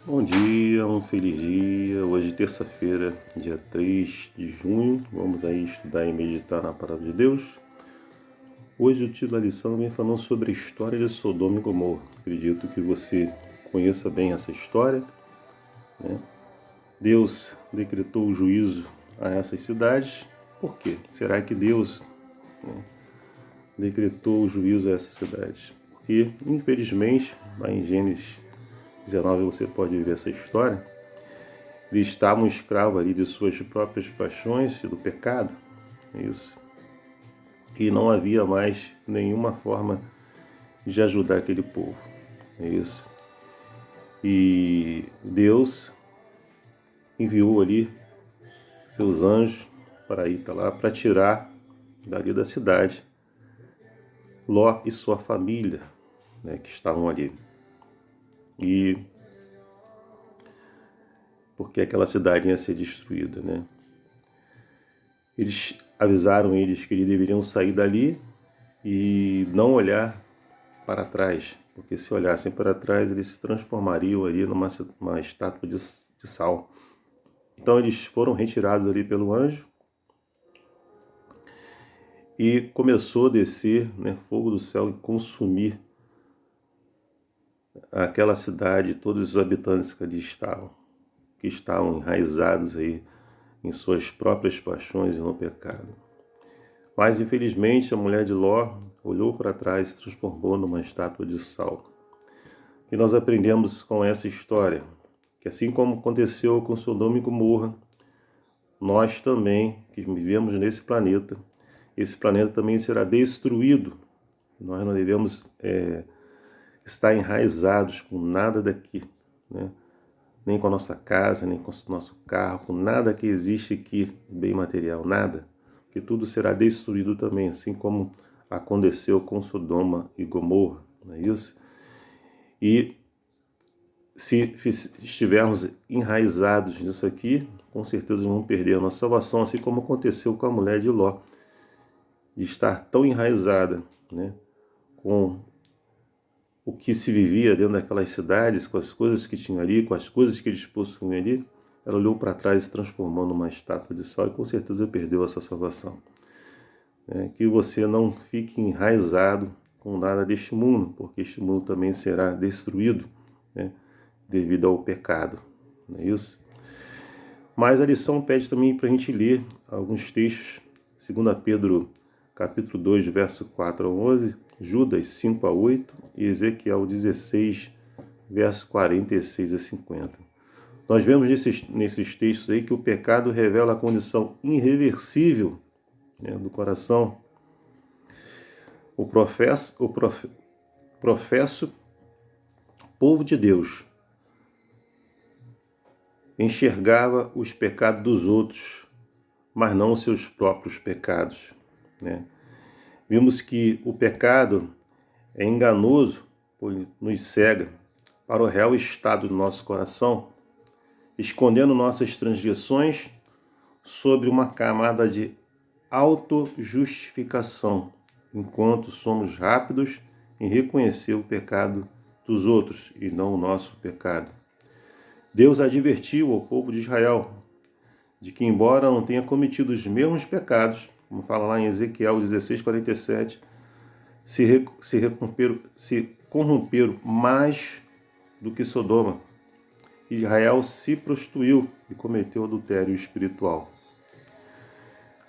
Bom dia, um feliz dia. Hoje, terça-feira, dia 3 de junho. Vamos aí estudar e meditar na Palavra de Deus. Hoje o título da lição vem falando sobre a história de Sodoma e Gomorra. Acredito que você conheça bem essa história, né? Deus decretou o juízo a essas cidades. Por quê? Será que Deus, decretou o juízo a essas cidades? Porque, infelizmente, lá em Gênesis 19 você pode ver essa história. Eles estavam escravos ali de suas próprias paixões e do pecado. É isso. E não havia mais nenhuma forma de ajudar aquele povo. É isso. E Deus enviou ali seus anjos para ir lá para tirar dali da cidade Ló e sua família, né, que estavam ali. E porque aquela cidade ia ser destruída, né? Eles avisaram eles que eles deveriam sair dali e não olhar para trás, porque se olhassem para trás eles se transformariam ali numa estátua de sal. Então eles foram retirados ali pelo anjo e começou a descer, né, fogo do céu e consumir aquela cidade, todos os habitantes que estavam enraizados aí em suas próprias paixões e no pecado. Mas infelizmente a mulher de Ló olhou para trás e se transformou numa estátua de sal. E nós aprendemos com essa história que assim como aconteceu com Sodoma e Gomorra, nós também, que vivemos nesse planeta, esse planeta também será destruído. Nós não devemos estar enraizados com nada daqui, né? Nem com a nossa casa, nem com o nosso carro, com nada que existe aqui, bem material, nada. Que tudo será destruído também, assim como aconteceu com Sodoma e Gomorra, não é isso? E se estivermos enraizados nisso aqui, com certeza vamos perder a nossa salvação, assim como aconteceu com a mulher de Ló, de estar tão enraizada, né, com o que se vivia dentro daquelas cidades, com as coisas que tinham ali, com as coisas que eles possuíam ali. Ela olhou para trás se transformando numa estátua de sal e com certeza perdeu a sua salvação. Que você não fique enraizado com nada deste mundo, porque este mundo também será destruído, né, devido ao pecado, não é isso? Mas a lição pede também para a gente ler alguns textos, 2 Pedro capítulo 2, verso 4 a 11, Judas 5 a 8 e Ezequiel 16, verso 46 a 50. Nós vemos nesses textos aí que o pecado revela a condição irreversível, né, do coração. O professo povo de Deus enxergava os pecados dos outros, mas não os seus próprios pecados, né? Vimos que o pecado é enganoso, pois nos cega para o real estado do nosso coração, escondendo nossas transgressões sobre uma camada de autojustificação, enquanto somos rápidos em reconhecer o pecado dos outros e não o nosso pecado. Deus advertiu ao povo de Israel de que, embora não tenha cometido os mesmos pecados, como fala lá em Ezequiel 16:47, se corromperam mais do que Sodoma. Israel se prostituiu e cometeu adultério espiritual.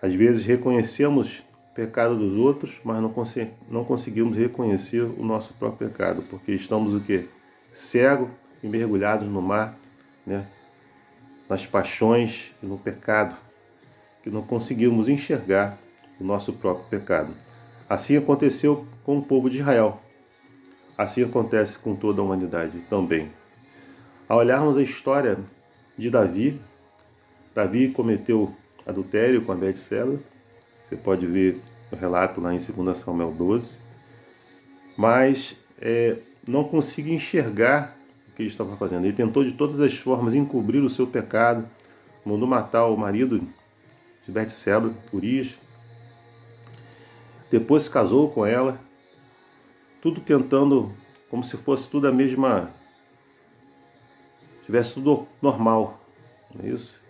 Às vezes reconhecemos o pecado dos outros, mas não conseguimos reconhecer o nosso próprio pecado, porque estamos o quê? Cegos e mergulhados no mar, né? Nas paixões e no pecado, que não conseguimos enxergar o nosso próprio pecado. Assim aconteceu com o povo de Israel. Assim acontece com toda a humanidade também. Ao olharmos a história de Davi, Davi cometeu adultério com a Betseba. Você pode ver o relato lá em 2 Samuel 12. Mas não conseguia enxergar o que ele estava fazendo. Ele tentou de todas as formas encobrir o seu pecado. Mandou matar o marido de Betseba, Urias. Depois se casou com ela. Tudo tentando, como se fosse tudo a mesma tivesse tudo normal, não é isso?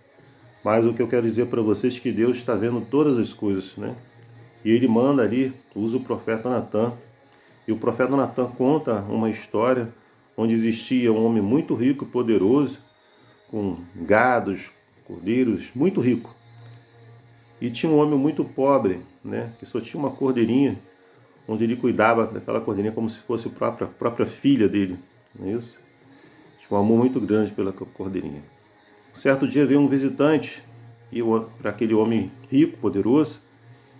Mas o que eu quero dizer para vocês é que Deus está vendo todas as coisas, né? E Ele manda ali, usa o profeta Natan. E o profeta Natan conta uma história onde existia um homem muito rico e poderoso, com gados, cordeiros, muito rico. E tinha um homem muito pobre, né? Que só tinha uma cordeirinha, onde ele cuidava daquela cordeirinha como se fosse a própria filha dele, não é isso? Tinha um amor muito grande pela cordeirinha. Um certo dia veio um visitante para aquele homem rico, poderoso,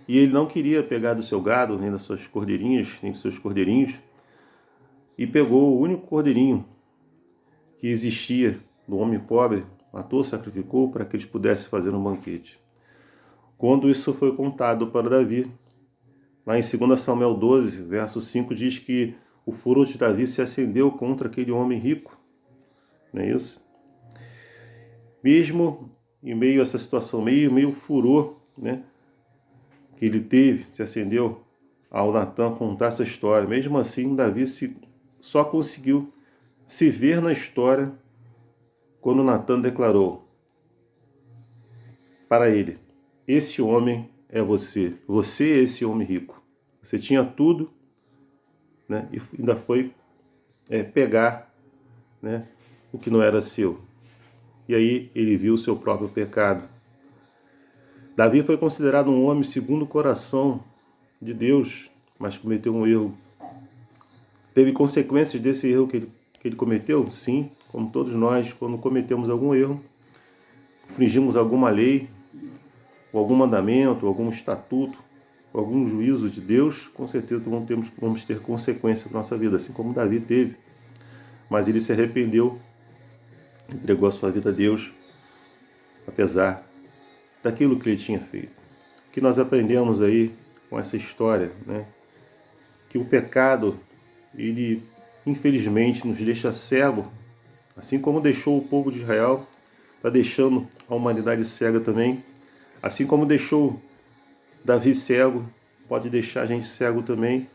e ele não queria pegar do seu gado, nem das suas cordeirinhas, nem dos seus cordeirinhos, e pegou o único cordeirinho que existia do homem pobre, matou, sacrificou para que eles pudessem fazer um banquete. Quando isso foi contado para Davi, lá em 2 Samuel 12, verso 5, diz que o furor de Davi se acendeu contra aquele homem rico, não é isso? Mesmo em meio a essa situação, meio furor, né, que ele teve, se acendeu ao Natan contar essa história. Mesmo assim, Davi só conseguiu se ver na história quando Natan declarou para ele: esse homem é você, você é esse homem rico. Você tinha tudo, né, e ainda foi pegar, né, o que não era seu. E aí ele viu o seu próprio pecado. Davi foi considerado um homem segundo o coração de Deus, mas cometeu um erro. Teve consequências desse erro que ele cometeu? Sim, como todos nós, quando cometemos algum erro, infringimos alguma lei, ou algum mandamento, ou algum estatuto, ou algum juízo de Deus, com certeza vamos ter consequências na nossa vida, assim como Davi teve. Mas ele se arrependeu, entregou a sua vida a Deus, apesar daquilo que ele tinha feito. O que nós aprendemos aí com essa história, né? Que o pecado, ele infelizmente nos deixa cego, assim como deixou o povo de Israel, está deixando a humanidade cega também, assim como deixou Davi cego, pode deixar a gente cego também,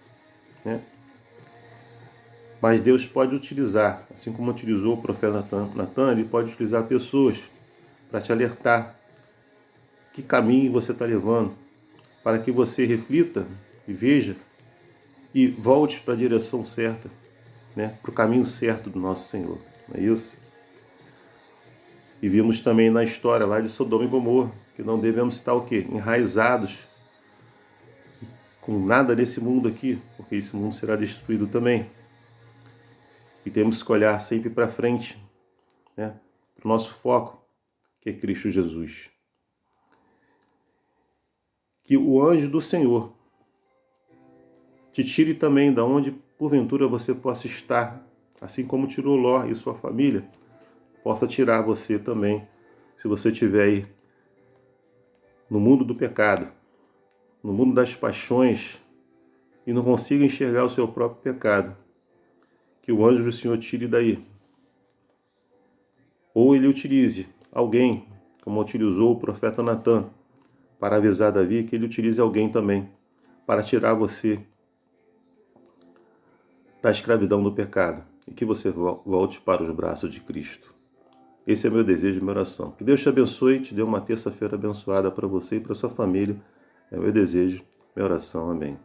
né? Mas Deus pode utilizar, assim como utilizou o profeta Natan, ele pode utilizar pessoas para te alertar que caminho você está levando, para que você reflita e veja e volte para a direção certa, né? Para o caminho certo do nosso Senhor, não é isso? E vimos também na história lá de Sodoma e Gomorra, que não devemos estar o quê? Enraizados com nada nesse mundo aqui, porque esse mundo será destruído também. E temos que olhar sempre para frente, né? Para o nosso foco, que é Cristo Jesus. Que o anjo do Senhor te tire também da onde porventura você possa estar, assim como tirou Ló e sua família, possa tirar você também, se você estiver aí no mundo do pecado, no mundo das paixões, e não consiga enxergar o seu próprio pecado. Que o anjo do Senhor tire daí. Ou ele utilize alguém, como utilizou o profeta Natan, para avisar Davi, que ele utilize alguém também, para tirar você da escravidão do pecado, e que você volte para os braços de Cristo. Esse é meu desejo e minha oração. Que Deus te abençoe, te dê uma terça-feira abençoada para você e para sua família. É o meu desejo, minha oração. Amém.